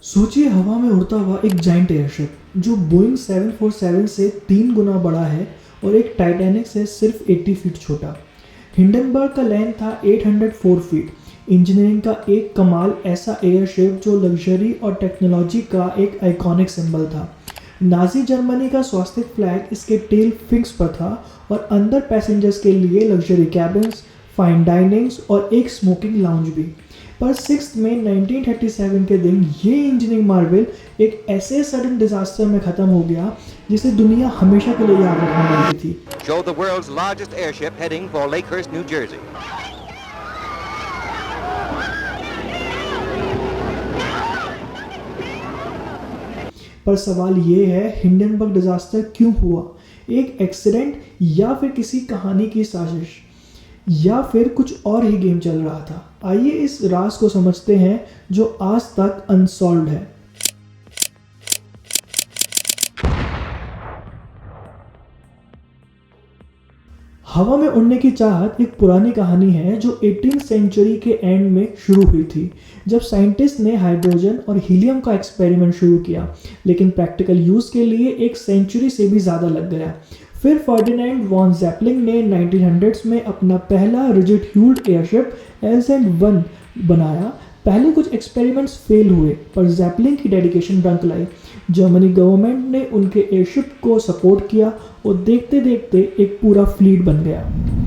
सोचिए हवा में उड़ता हुआ एक जाइंट एयरशिप जो बोइंग 747 से 3 गुना बड़ा है और एक टाइटैनिक से सिर्फ 80 फीट छोटा। हिंडनबर्ग का लेंथ था 804 फीट। इंजीनियरिंग का एक कमाल, ऐसा एयरशिप जो लग्जरी और टेक्नोलॉजी का एक आइकॉनिक सिंबल था। नाजी जर्मनी का स्वास्तिक फ्लैग इसके टेल फिक्स पर था और अंदर पैसेंजर्स के लिए लग्जरी कैबिन्स, फाइन डाइनिंग्स और एक स्मोकिंग लाउंज भी। पर 6 मई 1937 के दिन ये इंजीनियरिंग मार्वल एक ऐसे सडन डिजास्टर में खत्म हो गया जिसे दुनिया हमेशा के लिए याद रखने वाली थी। Show the world's largest airship heading for Lakehurst, New Jersey. पर सवाल ये है, हिंडनबर्ग डिजास्टर क्यों हुआ? एक एक्सीडेंट या फिर किसी कहानी की साजिश या फिर कुछ और ही गेम चल रहा था? आइए इस राज को समझते हैं जो आज तक अनसॉल्व्ड है। हवा में उड़ने की चाहत एक पुरानी कहानी है जो 18th सेंचुरी के एंड में शुरू हुई थी, जब साइंटिस्ट ने हाइड्रोजन और हीलियम का एक्सपेरिमेंट शुरू किया, लेकिन प्रैक्टिकल यूज के लिए एक सेंचुरी से भी ज़्यादा लग गया। फिर फर्डिनेंड वॉन ज़ेपलिन ने 1900s में अपना पहला रिजिड फ्यूल्ड एयरशिप LZ-1 बनाया। पहले कुछ एक्सपेरिमेंट्स फेल हुए, पर ज़ेपलिन की डेडिकेशन रंग लाई। जर्मनी गवर्नमेंट ने उनके एयरशिप को सपोर्ट किया और देखते देखते एक पूरा फ्लीट बन गया।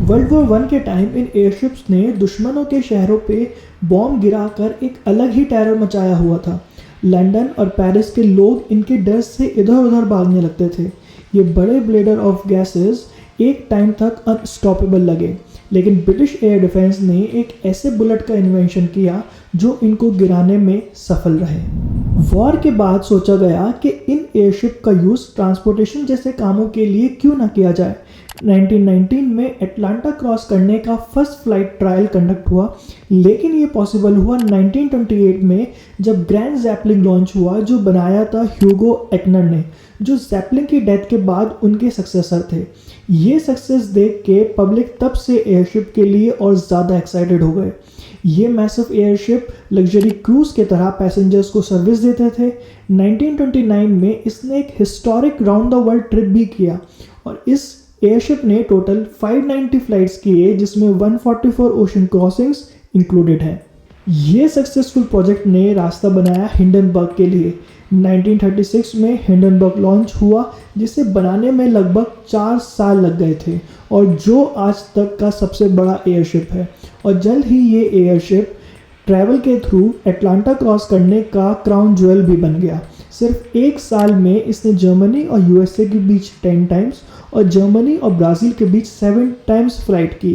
वर्ल्ड वॉर 1 के टाइम इन एयरशिप्स ने दुश्मनों के शहरों पे बॉम्ब गिराकर एक अलग ही टेरर मचाया हुआ था। लंदन और पेरिस के लोग इनके डर से इधर उधर भागने लगते थे। ये बड़े ब्लेडर ऑफ गैसेस एक टाइम तक अनस्टॉपेबल लगे, लेकिन ब्रिटिश एयर डिफेंस ने एक ऐसे बुलेट का इन्वेंशन किया जो इनको गिराने में सफल रहे। वॉर के बाद सोचा गया कि इन एयरशिप का यूज़ ट्रांसपोर्टेशन जैसे कामों के लिए क्यों ना किया जाए। 1919 में अटलांटा क्रॉस करने का फर्स्ट फ्लाइट ट्रायल कंडक्ट हुआ, लेकिन ये पॉसिबल हुआ 1928 में जब ग्रैंड ज़ेपलिन लॉन्च हुआ, जो बनाया था ह्यूगो एक्नर ने, जो ज़ेपलिन की डेथ के बाद उनके सक्सेसर थे। ये सक्सेस देख के पब्लिक तब से एयरशिप के लिए और ज़्यादा एक्साइटेड हो गए। ये मैसिव एयरशिप लग्जरी क्रूज के तरह पैसेंजर्स को सर्विस देते थे। 1929 में इसने एक historic round the world trip भी किया और इस एयरशिप ने टोटल 590 फ्लाइट्स किए, जिसमें 144 ओशन क्रॉसिंग्स इंक्लूडेड हैं। ये सक्सेसफुल प्रोजेक्ट ने रास्ता बनाया हिंडनबर्ग के लिए। 1936 में हिंडनबर्ग लॉन्च हुआ, जिसे बनाने में लगभग 4 साल लग गए थे और जो आज तक का सबसे बड़ा एयरशिप है। और जल्द ही ये एयरशिप ट्रैवल के थ्रू अटलांटा क्रॉस करने का क्राउन ज्वेल भी बन गया। सिर्फ एक साल में इसने जर्मनी और USA के बीच 10 टाइम्स और जर्मनी और ब्राज़ील के बीच 7 टाइम्स फ्लाइट की।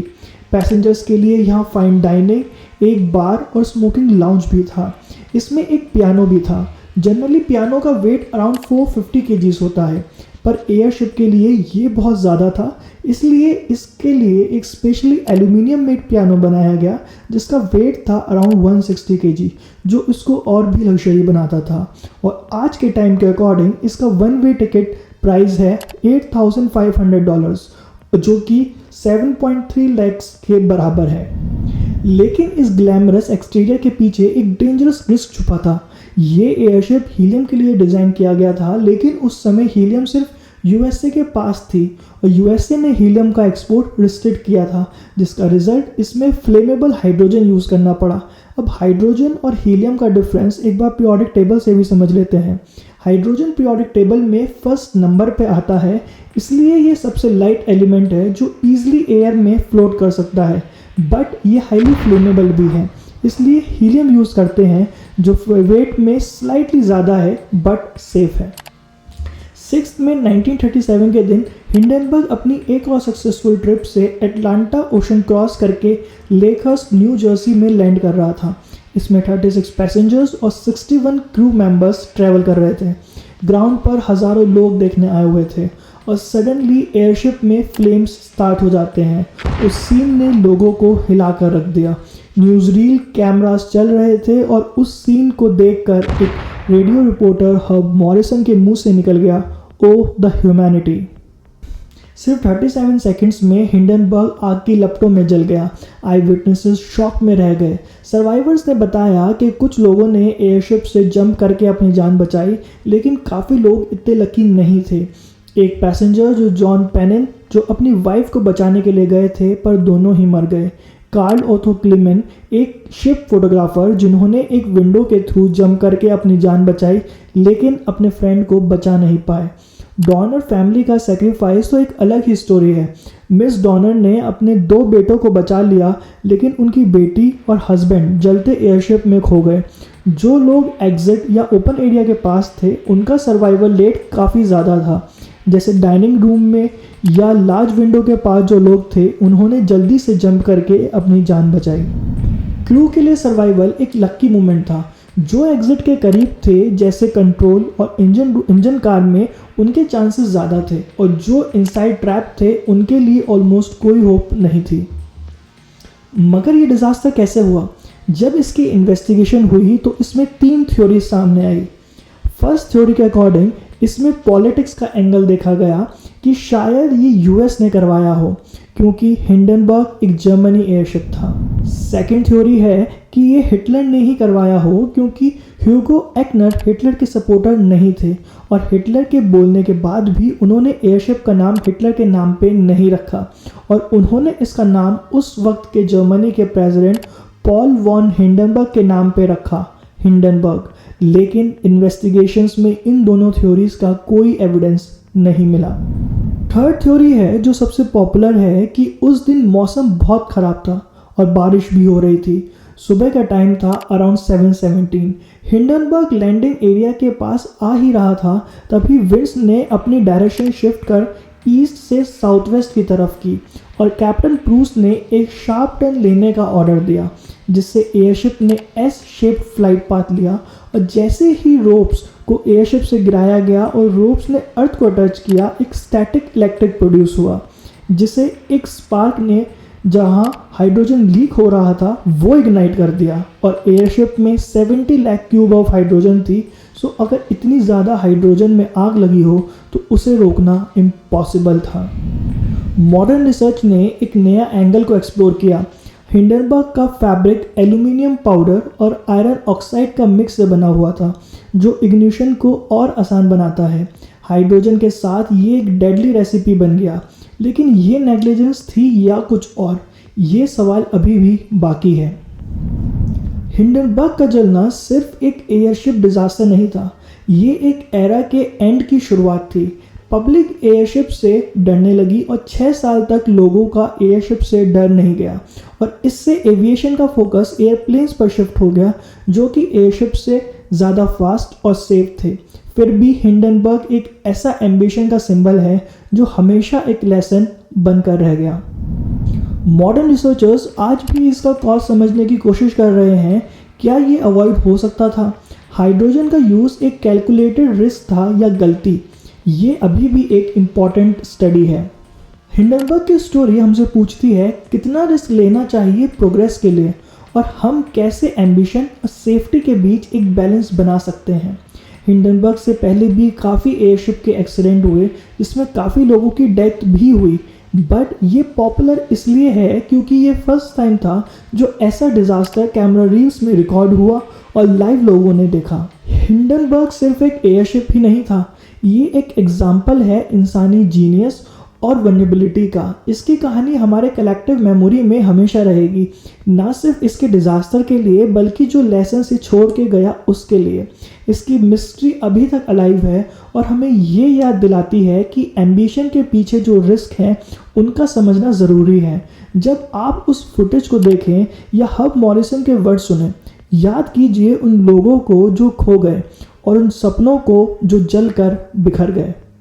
पैसेंजर्स के लिए यहाँ फाइन डाइनिंग, एक बार और स्मोकिंग लाउंज भी था। इसमें एक पियानो भी था। जनरली पियानो का वेट अराउंड 450 kgs होता है, पर एयरशिप के लिए ये बहुत ज़्यादा था, इसलिए इसके लिए एक स्पेशली एल्यूमिनियम मेड पियानो बनाया गया जिसका वेट था अराउंड 160 kg, जो इसको और भी लग्जरी बनाता था। और आज के टाइम के अकॉर्डिंग इसका वन वे टिकट प्राइस है $8,500, जो कि 7.3 लाख के बराबर है। लेकिन इस ग्लैमरस एक्सटीरियर के पीछे एक डेंजरस रिस्क छुपा था। ये एयरशिप हीलियम के लिए डिज़ाइन किया गया था, लेकिन उस समय हीलियम सिर्फ USA के पास थी और USA ने हीलियम का एक्सपोर्ट रिस्ट्रिक्ट किया था, जिसका रिजल्ट इसमें फ्लेमेबल हाइड्रोजन यूज़ करना पड़ा। अब हाइड्रोजन और हीलियम का डिफरेंस एक बार पीरियोडिक टेबल से भी समझ लेते हैं। हाइड्रोजन पीरियोडिक टेबल में फर्स्ट नंबर पे आता है, इसलिए ये सबसे लाइट एलिमेंट है जो ईजिली एयर में फ्लोट कर सकता है, बट ये हाईली फ्लेमेबल भी है, इसलिए हीलियम यूज़ करते हैं जो वेट में स्लाइटली ज़्यादा है बट सेफ है। 6 मई 1937 के दिन हिंडनबर्ग अपनी एक और सक्सेसफुल ट्रिप से अटलांटा ओशन क्रॉस करके लेकहर्स्ट, न्यू जर्सी में लैंड कर रहा था। इसमें 36 पैसेंजर्स और 61 क्रू मेंबर्स ट्रैवल कर रहे थे। ग्राउंड पर हज़ारों लोग देखने आए हुए थे और सडनली एयरशिप में फ्लेम्स स्टार्ट हो जाते हैं। उस सीन ने लोगों को हिला कर रख दिया। न्यूज़रील कैमरास चल रहे थे और उस सीन को देखकर एक रेडियो रिपोर्टर हब मॉरिसन के मुंह से निकल गया, "ओह द ह्यूमैनिटी"। सिर्फ 37 सेकंड्स में हिंडनबर्ग आग की लपटों में जल गया। आई विटनेसेस शॉक में रह गए। सर्वाइवर्स ने बताया कि कुछ लोगों ने एयरशिप से जंप करके अपनी जान बचाई, लेकिन काफ़ी लोग इतने लकी नहीं थे। एक पैसेंजर जो जॉन पेनिन, जो अपनी वाइफ को बचाने के लिए गए थे, पर दोनों ही मर गए। कार्ल ओथो क्लीमेन, एक शिप फोटोग्राफर जिन्होंने एक विंडो के थ्रू जंप करके अपनी जान बचाई, लेकिन अपने फ्रेंड को बचा नहीं पाए। डॉनर फैमिली का सेक्रीफाइस तो एक अलग ही स्टोरी है। मिस डॉनर ने अपने 2 बेटों को बचा लिया, लेकिन उनकी बेटी और हस्बैंड जलते एयरशिप में खो गए। जो लोग एग्जिट या ओपन एरिया के पास थे, उनका सर्वाइवल रेट काफ़ी ज़्यादा था। जैसे डाइनिंग रूम में या लार्ज विंडो के पास जो लोग थे, उन्होंने जल्दी से जंप करके अपनी जान बचाई। क्रू के लिए सर्वाइवल एक लक्की मोमेंट था। जो एग्जिट के करीब थे, जैसे कंट्रोल और इंजन कार में, उनके चांसेस ज़्यादा थे, और जो इनसाइड ट्रैप थे, उनके लिए ऑलमोस्ट कोई होप नहीं थी। मगर ये डिज़ास्टर कैसे हुआ? जब इसकी इन्वेस्टिगेशन हुई तो इसमें 3 थ्योरी सामने आई। फर्स्ट थ्योरी के अकॉर्डिंग इसमें पॉलिटिक्स का एंगल देखा गया कि शायद ये यूएस ने करवाया हो, क्योंकि हिंडनबर्ग एक जर्मनी एयरशिप था। सेकंड थ्योरी है कि ये हिटलर ने ही करवाया हो, क्योंकि ह्यूगो एक्नर हिटलर के सपोर्टर नहीं थे, और हिटलर के बोलने के बाद भी उन्होंने एयरशिप का नाम हिटलर के नाम पे नहीं रखा, और उन्होंने इसका नाम उस वक्त के जर्मनी के प्रेसिडेंट पॉल वॉन हिंडनबर्ग के नाम पे रखा, हिंडनबर्ग। लेकिन इन्वेस्टिगेशंस में इन दोनों थ्योरीज का कोई एविडेंस नहीं मिला। थर्ड थ्योरी है, जो सबसे पॉपुलर है, कि उस दिन मौसम बहुत ख़राब था और बारिश भी हो रही थी। सुबह का टाइम था अराउंड 7:17। हिंडनबर्ग लैंडिंग एरिया के पास आ ही रहा था, तभी विंड्स ने अपनी डायरेक्शन शिफ्ट कर ईस्ट से साउथ वेस्ट की तरफ की, और कैप्टन प्रूस ने एक शार्प टर्न लेने का ऑर्डर दिया, जिससे एयरशिप ने एस शेप फ्लाइट पाथ लिया। और जैसे ही रोप्स को एयरशिप से गिराया गया और रोप्स ने अर्थ को टच किया, एक स्टैटिक इलेक्ट्रिक प्रोड्यूस हुआ, जिसे एक स्पार्क ने जहां हाइड्रोजन लीक हो रहा था वो इग्नाइट कर दिया, और एयरशिप में 70 लाख क्यूब ऑफ हाइड्रोजन थी। सो अगर इतनी ज़्यादा हाइड्रोजन में आग लगी हो तो उसे रोकना इम्पॉसिबल था। मॉडर्न रिसर्च ने एक नया एंगल को एक्सप्लोर किया। हिंडनबर्ग का फैब्रिक एल्यूमिनियम पाउडर और आयरन ऑक्साइड का मिक्स से बना हुआ था, जो इग्निशन को और आसान बनाता है। हाइड्रोजन के साथ ये एक डेडली रेसिपी बन गया, लेकिन ये नेग्लिजेंस थी या कुछ और, ये सवाल अभी भी बाकी है। हिंडनबर्ग का जलना सिर्फ एक एयरशिप डिजास्टर नहीं था, ये एक एरा के एंड की शुरुआत थी। पब्लिक एयरशिप से डरने लगी और 6 साल तक लोगों का एयरशिप से डर नहीं गया, और इससे एविएशन का फोकस एयरप्लेन्स पर शिफ्ट हो गया, जो कि एयरशिप से ज़्यादा फास्ट और सेफ थे। फिर भी हिंडनबर्ग एक ऐसा एम्बिशन का सिंबल है जो हमेशा एक लेसन बनकर रह गया। मॉडर्न रिसर्चर्स आज भी इसका कॉज समझने की कोशिश कर रहे हैं। क्या ये अवॉइड हो सकता था? हाइड्रोजन का यूज़ एक कैलकुलेटेड रिस्क था या गलती? ये अभी भी एक इम्पॉर्टेंट स्टडी है। हिंडनबर्ग की स्टोरी हमसे पूछती है कितना रिस्क लेना चाहिए प्रोग्रेस के लिए, और हम कैसे एम्बिशन और सेफ्टी के बीच एक बैलेंस बना सकते हैं। हिंडनबर्ग से पहले भी काफ़ी एयरशिप के एक्सीडेंट हुए, जिसमें काफ़ी लोगों की डेथ भी हुई, बट ये पॉपुलर इसलिए है क्योंकि ये फर्स्ट टाइम था जो ऐसा डिज़ास्टर कैमरा रील्स में रिकॉर्ड हुआ और लाइव लोगों ने देखा। हिंडनबर्ग सिर्फ एक एयरशिप ही नहीं था, ये एक एग्जाम्पल है इंसानी जीनियस और वल्नरेबिलिटी का। इसकी कहानी हमारे कलेक्टिव मेमोरी में हमेशा रहेगी, ना सिर्फ इसके डिज़ास्टर के लिए बल्कि जो लेसन से छोड़ के गया उसके लिए। इसकी मिस्ट्री अभी तक अलाइव है और हमें ये याद दिलाती है कि एम्बिशन के पीछे जो रिस्क हैं उनका समझना ज़रूरी है। जब आप उस फुटेज को देखें या हब मॉरिसन के वर्ड सुने, याद कीजिए उन लोगों को जो खो गए और उन सपनों को जो जल कर बिखर गए।